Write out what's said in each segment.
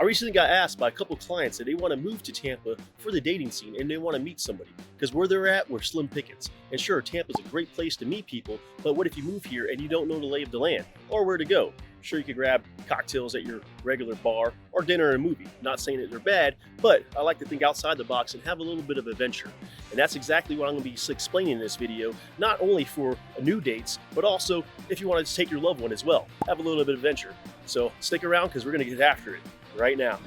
recently got asked by a couple clients that they want to move to Tampa for the dating scene and they want to meet somebody because where they're at, we're slim pickings. And sure, Tampa's a great place to meet people, but what if you move here and you don't know the lay of the land or where to go? Sure, you could grab cocktails at your regular bar or dinner and a movie. Not saying that they're bad, but I like to think outside the box and have a little bit of adventure. And that's exactly what I'm going to be explaining in this video, not only for new dates, but also if you want to take your loved one as well. Have a little bit of adventure. So stick around because we're going to get after it right now.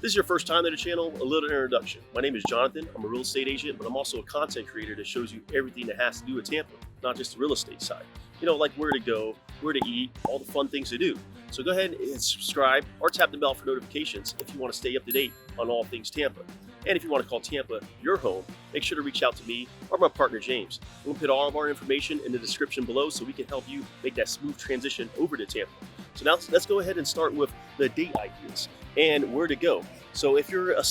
This is your first time at the channel, a little introduction. My name is Jonathan. I'm a real estate agent, but I'm also a content creator that shows you everything that has to do with Tampa, not just the real estate side. You know, like where to go, where to eat, all the fun things to do. So go ahead and subscribe or tap the bell for notifications if you want to stay up to date on all things Tampa. And if you want to call Tampa your home, make sure to reach out to me or my partner James. We'll put all of our information in the description below so we can help you make that smooth transition over to Tampa. So now let's go ahead and start with the date ideas and where to go. So if you're a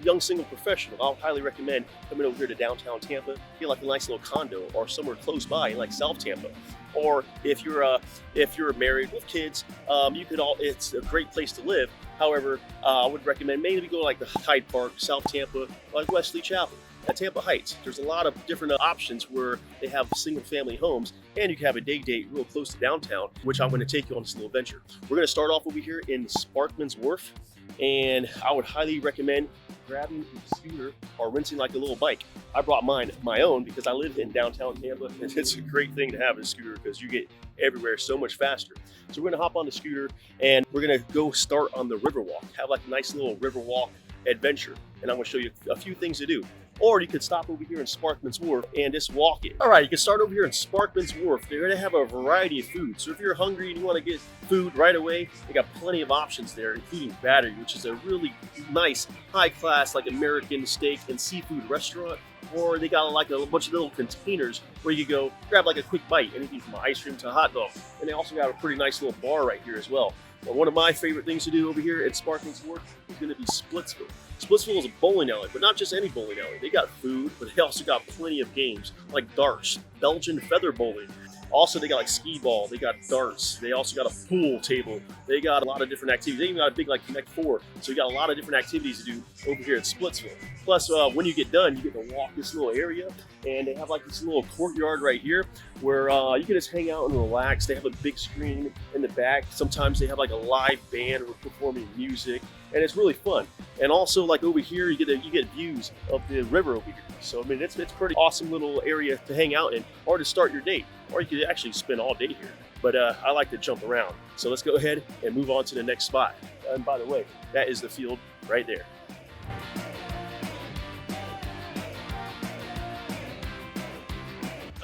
young single professional, I'll highly recommend coming over here to downtown Tampa, get like a nice little condo or somewhere close by like South Tampa. Or if you're married with kids, it's a great place to live. However, I would recommend maybe go like the Hyde Park, South Tampa, like Wesley Chapel. At Tampa Heights, there's a lot of different options where they have single family homes and you can have a day date real close to downtown, which I'm going to take you on this little adventure. We're going to start off over here in Sparkman Wharf, and I would highly recommend grabbing a scooter or renting like a little bike. I brought my own because I live in downtown Tampa and it's a great thing to have a scooter because you get everywhere so much faster. So we're going to hop on the scooter and we're going to go start on the Riverwalk, have like a nice little Riverwalk adventure, and I'm going to show you a few things to do. Or you could stop over here in Sparkman's Wharf and just walk it. All right, you can start over here in Sparkman's Wharf. They're gonna have a variety of food. So if you're hungry and you wanna get food right away, they got plenty of options there, including Battery, which is a really nice, high class, like American steak and seafood restaurant. Or they got like a bunch of little containers where you go grab like a quick bite, anything from ice cream to a hot dog. And they also got a pretty nice little bar right here as well. Well, one of my favorite things to do over here at Sparkman's Wharf is going to be Splitsville. Splitsville is a bowling alley, but not just any bowling alley. They got food, but they also got plenty of games like darts, Belgian feather bowling. Also, they got like skee ball, they got darts, they also got a pool table, they got a lot of different activities. They even got a big like Connect Four, so you got a lot of different activities to do over here at Splitsville. Plus, when you get done, you get to walk this little area, and they have like this little courtyard right here where you can just hang out and relax. They have a big screen in the back. Sometimes they have like a live band performing music, and it's really fun. And also, like over here, you get views of the river over here. So I mean, it's a pretty awesome little area to hang out in, or to start your date, or you could actually spend all day here. But I like to jump around. So let's go ahead and move on to the next spot. And by the way, that is the field right there.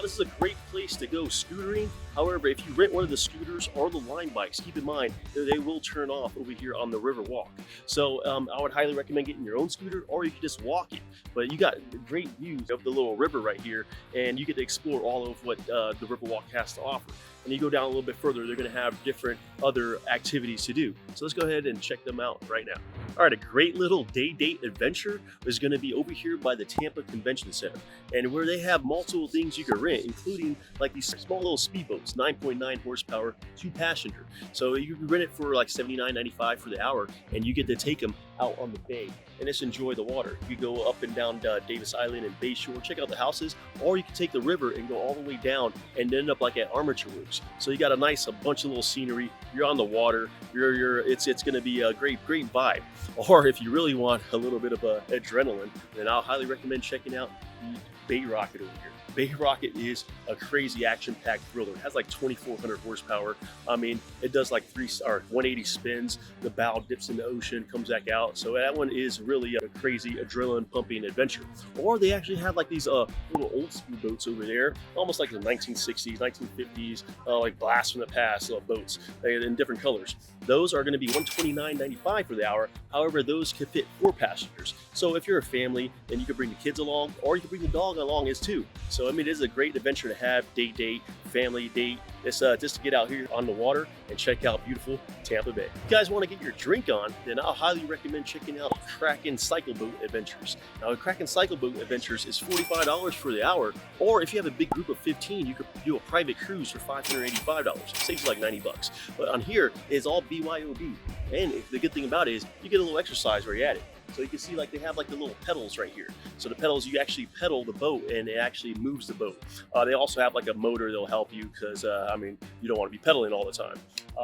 This is a great place to go scootering. However, if you rent one of the scooters or the line bikes, keep in mind that they will turn off over here on the Riverwalk. So I would highly recommend getting your own scooter, or you can just walk it. But you got great views of the little river right here, and you get to explore all of what the Riverwalk has to offer. And you go down a little bit further, they're going to have different other activities to do. So let's go ahead and check them out right now. All right, a great little day date adventure is going to be over here by the Tampa Convention Center, and where they have multiple things you can rent, including like these small little speedboats, 9.9 horsepower, 2-passenger. So you can rent it for like $79.95 for the hour, and you get to take them out on the bay and just enjoy the water. You go up and down Davis Island and Bayshore, check out the houses, or you can take the river and go all the way down and end up like at Armature Works. So you got a bunch of little scenery. You're on the water. It's going to be a great vibe. Or if you really want a little bit of adrenaline, then I'll highly recommend checking out the Bay Rocket over here. Bay Rocket is a crazy action-packed thriller. It has like 2,400 horsepower. I mean, it does like 180 spins. The bow dips in the ocean, comes back out. So that one is really a crazy adrenaline-pumping adventure. Or they actually have like these little old school boats over there, almost like the 1960s, 1950s, like blast from the past boats in different colors. Those are going to be $129.95 for the hour. However, those can fit 4 passengers. So if you're a family, then you can bring the kids along, or you can bring the dog along as too. So So I mean, it is a great adventure to have, date, family date. It's just to get out here on the water and check out beautiful Tampa Bay. If you guys want to get your drink on, then I'll highly recommend checking out Kraken Cycleboat Adventures. Now, the Kraken Cycleboat Adventures is $45 for the hour, or if you have a big group of 15, you could do a private cruise for $585. It saves you like 90 bucks. But on here, it's all BYOB. And the good thing about it is you get a little exercise where you're at it. So you can see like they have like the little pedals right here. So the pedals, you actually pedal the boat and it actually moves the boat. They also have like a motor that'll help you because, I mean, you don't want to be pedaling all the time.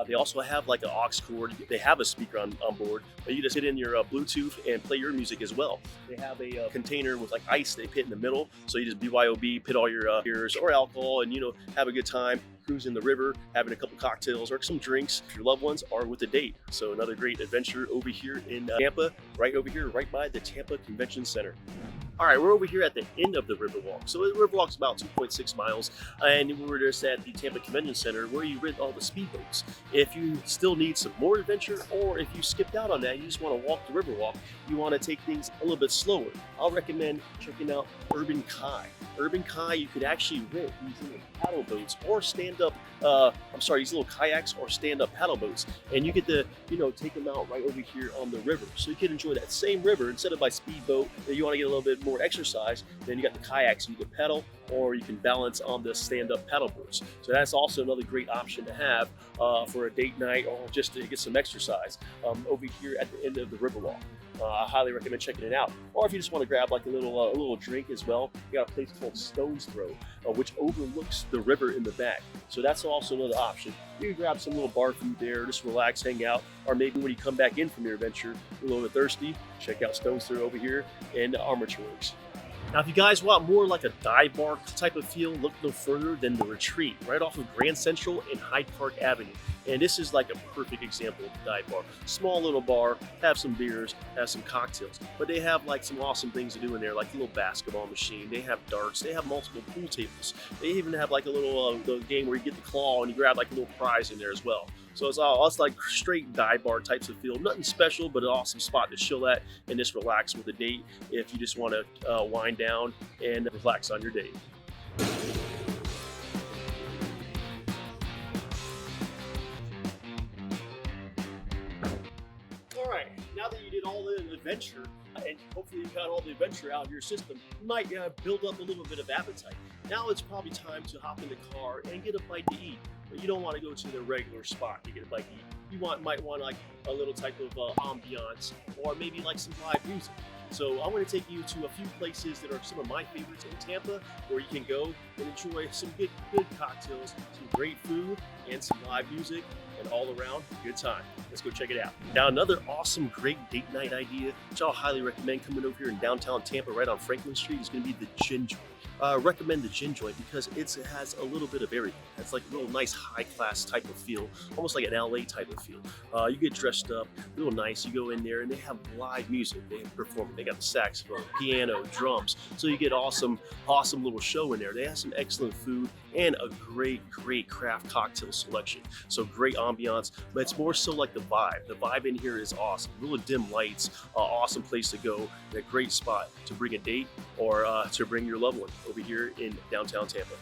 They also have like an aux cord. They have a speaker on board, but you just hit in your Bluetooth and play your music as well. They have a container with like ice they put in the middle. So you just BYOB, put all your beers or alcohol and, you know, have a good time. Cruising the river, having a couple cocktails or some drinks if your loved ones are with a date. So another great adventure over here in Tampa, right over here, right by the Tampa Convention Center. All right, we're over here at the end of the Riverwalk. So the Riverwalk's about 2.6 miles, and we're just at the Tampa Convention Center where you rent all the speedboats. If you still need some more adventure, or if you skipped out on that, you just want to walk the Riverwalk, you want to take things a little bit slower, I'll recommend checking out Urban Kai. Urban Kai, you could actually rent these little paddle boats or stand-up, these little kayaks or stand-up paddle boats, and you get to, you know, take them out right over here on the river. So you can enjoy that same river instead of by speedboat. If you want to get a little bit more exercise, then you got the kayaks you can pedal, or you can balance on the stand-up paddle boats. So that's also another great option to have for a date night or just to get some exercise over here at the end of the Riverwalk. I highly recommend checking it out. Or if you just want to grab like a little drink as well, you got a place called Stone's Throw, which overlooks the river in the back. So that's also another option. You can grab some little bar food there, just relax, hang out, or maybe when you come back in from your adventure, a little bit thirsty, check out Stone's Throw over here in Armature Works. Now, if you guys want more like a dive bar type of feel, look no further than the Retreat, right off of Grand Central and Hyde Park Avenue. And this is like a perfect example of a dive bar. Small little bar, have some beers, have some cocktails. But they have like some awesome things to do in there, like a little basketball machine. They have darts. They have multiple pool tables. They even have like a little game where you get the claw and you grab like a little prize in there as well. So it's like straight dive bar types of feel. Nothing special, but an awesome spot to chill at and just relax with a date if you just want to wind down and relax on your date. Now that you did all the adventure, and hopefully you got all the adventure out of your system, you might build up a little bit of appetite. Now it's probably time to hop in the car and get a bite to eat. But you don't want to go to the regular spot to get a bite to eat. You might want like a little type of ambiance, or maybe like some live music. So I'm going to take you to a few places that are some of my favorites in Tampa, where you can go and enjoy some good cocktails, some great food, and some live music, and all around good time. Let's go check it out. Now, another awesome, great date night idea, which I'll highly recommend coming over here in downtown Tampa, right on Franklin Street, is going to be the Gin Joint. Recommend the Gin Joint because it has a little bit of everything. It's like a real nice high class type of feel, almost like an LA type of feel. You get dressed up, real nice. You go in there and they have live music. They perform. They got the saxophone, piano, drums. So you get awesome little show in there. They have some excellent food and a great craft cocktail selection. So great ambiance, but it's more so like the vibe. The vibe in here is awesome. Really dim lights, awesome place to go, and a great spot to bring a date or to bring your loved one over here in downtown Tampa.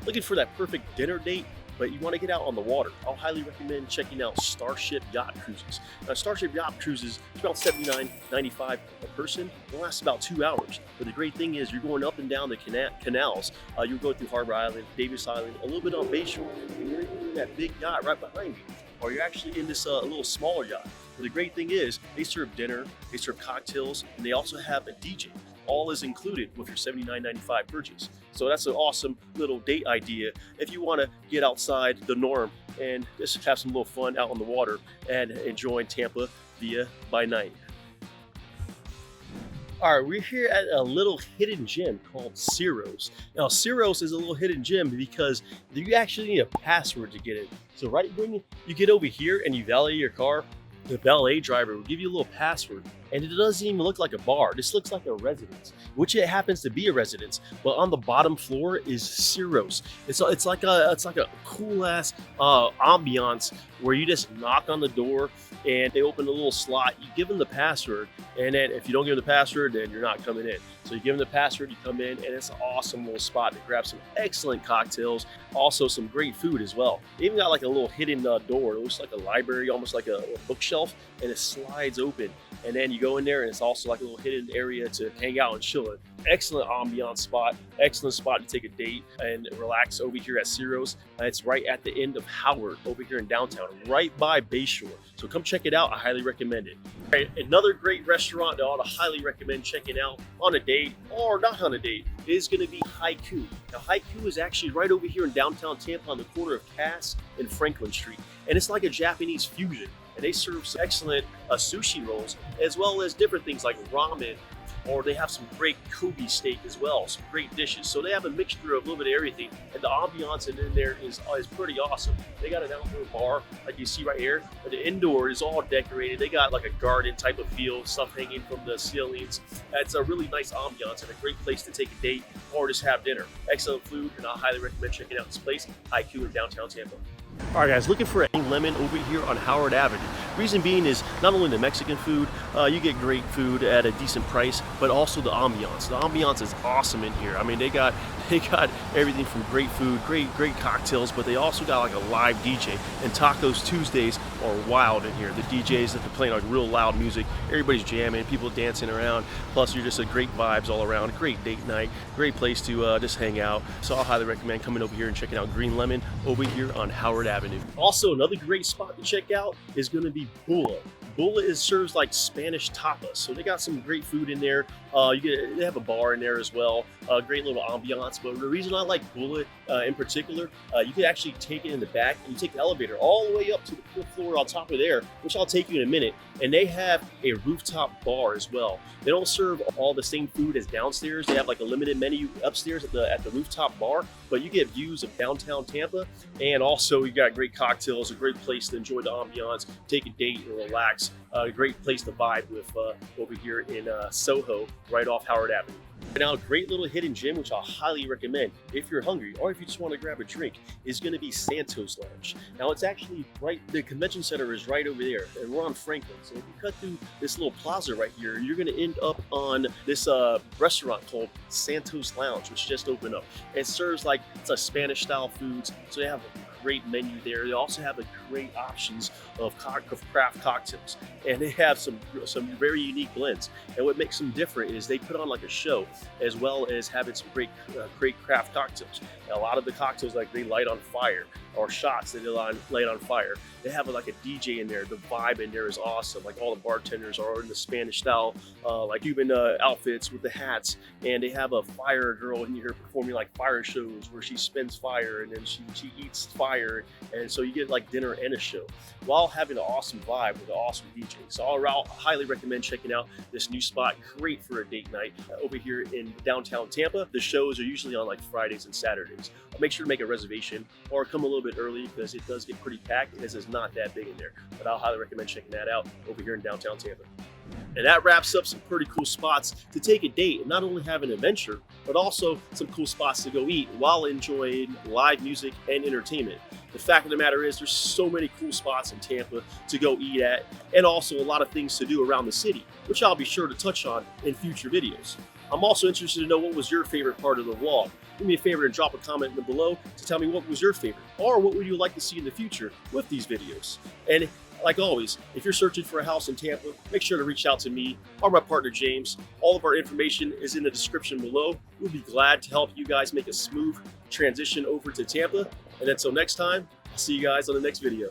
Looking for that perfect dinner date, but you want to get out on the water, I'll highly recommend checking out Starship Yacht Cruises. Now, Starship Yacht Cruises, it's about $79.95 a person. It lasts about 2 hours. But the great thing is you're going up and down the canals. You're going through Harbor Island, Davis Island, a little bit on Bayshore, and you're in that big yacht right behind you. Or you're actually in this little smaller yacht. But the great thing is they serve dinner, they serve cocktails, and they also have a DJ. All is included with your $79.95 purchase. So that's an awesome little date idea if you want to get outside the norm and just have some little fun out on the water and enjoying Tampa by night. All right, we're here at a little hidden gem called Ciros. Now, Ciros is a little hidden gem because you actually need a password to get in. So right when you get over here and you valet your car, the valet driver will give you a little password. And it doesn't even look like a bar. This looks like a residence, which it happens to be a residence. But on the bottom floor is Ciros. It's like a cool ass ambiance where you just knock on the door and they open a little slot. You give them the password, and then if you don't give them the password, then you're not coming in. So you give them the password, you come in, and it's an awesome little spot to grab some excellent cocktails, also some great food as well. They even got like a little hidden door. It looks like a library, almost like a bookshelf, and it slides open. And then you go in there, and it's also like a little hidden area to hang out and chill in. Excellent ambiance spot, excellent spot to take a date and relax over here at Ciros. It's right at the end of Howard over here in downtown, right by Bayshore. So come check it out. I highly recommend it. All right, another great restaurant that I ought to highly recommend checking out on a date or not on a date is going to be Haiku. Now, Haiku is actually right over here in downtown Tampa on the corner of Cass and Franklin Street. And it's like a Japanese fusion. And they serve some excellent sushi rolls, as well as different things like ramen, or they have some great Kobe steak as well, some great dishes. So they have a mixture of a little bit of everything, and the ambiance in there is pretty awesome. They got an outdoor bar, like you see right here, but the indoor is all decorated. They got like a garden type of feel, stuff hanging from the ceilings. It's a really nice ambiance and a great place to take a date or just have dinner. Excellent food, and I highly recommend checking out this place, Haiku in downtown Tampa. All right, guys, looking for a lemon over here on Howard Avenue. Reason being is not only the Mexican food, you get great food at a decent price, but also the ambiance. The ambiance is awesome in here. I mean, they got everything from great food, great cocktails, but they also got like a live DJ. And Tacos Tuesdays are wild in here. The DJs that are playing like real loud music, everybody's jamming, people dancing around. Plus, you're just a great vibes all around. Great date night, great place to just hang out. So I'll highly recommend coming over here and checking out Green Lemon over here on Howard Avenue. Also, another great spot to check out is going to be Bulla. Bulla serves like Spanish tapas, so they got some great food in there. They have a bar in there as well. Great little ambiance. But the reason I like Bulla in particular, you can actually take it in the back and you take the elevator all the way up to the fifth floor on top of there, which I'll take you in a minute. And they have a rooftop bar as well. They don't serve all the same food as downstairs. They have like a limited menu upstairs at the rooftop bar, but you get views of downtown Tampa, and also you got great cocktails, a great place to enjoy the ambiance, take a date and relax. A great place to vibe with over here in Soho, right off Howard Avenue. Now, a great little hidden gem, which I'll highly recommend if you're hungry or if you just want to grab a drink, is going to be Santos Lounge. Now, it's actually the convention center is right over there, and we're on Franklin. So if you cut through this little plaza right here, you're going to end up on this restaurant called Santos Lounge, which just opened up. It serves it's a Spanish style foods, so they have a great menu there. They also have great options of craft cocktails, and they have some very unique blends. And what makes them different is they put on like a show, as well as having some great craft cocktails. Now, a lot of the cocktails they light on fire, or shots that they light on fire. They have like a DJ in there. The vibe in there is awesome. Like all the bartenders are in the Spanish style, like Cuban outfits with the hats, and they have a fire girl in here performing like fire shows where she spins fire and then she eats fire, and so you get like dinner and a show while having an awesome vibe with an awesome DJ. So I'll highly recommend checking out this new spot. Great for a date night over here in downtown Tampa. The shows are usually on like Fridays and Saturdays. Make sure to make a reservation or come a little bit early because it does get pretty packed and this is not that big in there. But I'll highly recommend checking that out over here in downtown Tampa. And that wraps up some pretty cool spots to take a date and not only have an adventure, but also some cool spots to go eat while enjoying live music and entertainment. The fact of the matter is there's so many cool spots in Tampa to go eat at, and also a lot of things to do around the city, which I'll be sure to touch on in future videos. I'm also interested to know what was your favorite part of the vlog. Do me a favor and drop a comment below to tell me what was your favorite, or what would you like to see in the future with these videos. And like always, if you're searching for a house in Tampa, make sure to reach out to me or my partner James. All of our information is in the description below. We'll be glad to help you guys make a smooth transition over to Tampa. And until next time, I'll see you guys on the next video.